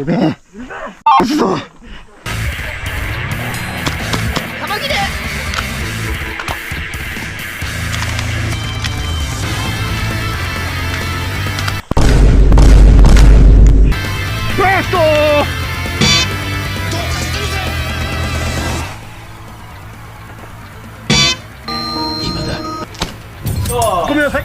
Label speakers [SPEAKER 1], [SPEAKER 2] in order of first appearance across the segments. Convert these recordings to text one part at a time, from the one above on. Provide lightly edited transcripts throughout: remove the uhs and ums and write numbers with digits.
[SPEAKER 1] てめえ。嘘。
[SPEAKER 2] 玉木で。
[SPEAKER 1] ファースト。
[SPEAKER 3] 今だ。
[SPEAKER 1] ごめんなさい。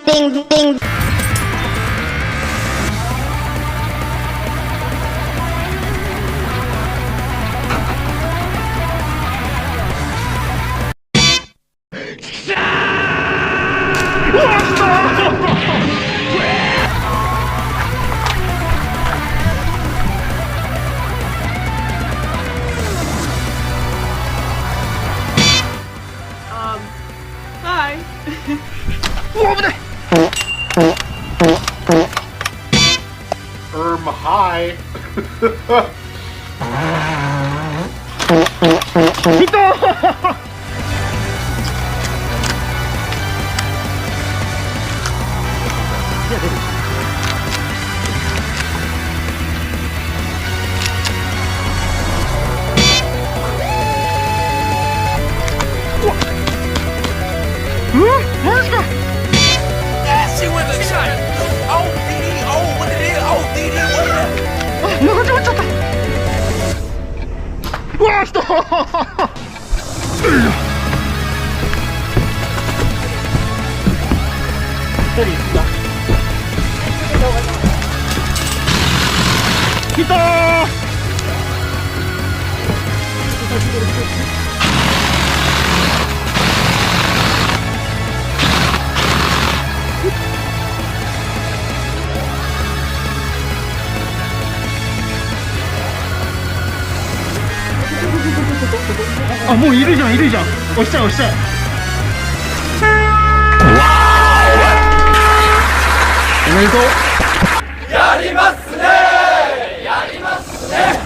[SPEAKER 2] Ding ding.
[SPEAKER 4] Hi.
[SPEAKER 1] うわ、危ない。
[SPEAKER 5] Hi.
[SPEAKER 1] ヒット。マジか。
[SPEAKER 3] She went to China. Oh, DD. Oh, what it is? Oh, DD. What?
[SPEAKER 1] あ、もう始まっちゃった。うわー、来た。一人ですか。来たー。あ、もういるじゃん、いるじゃん。押しちゃえ、押しちゃえ。おめでとう。
[SPEAKER 3] やりますね。やりますね。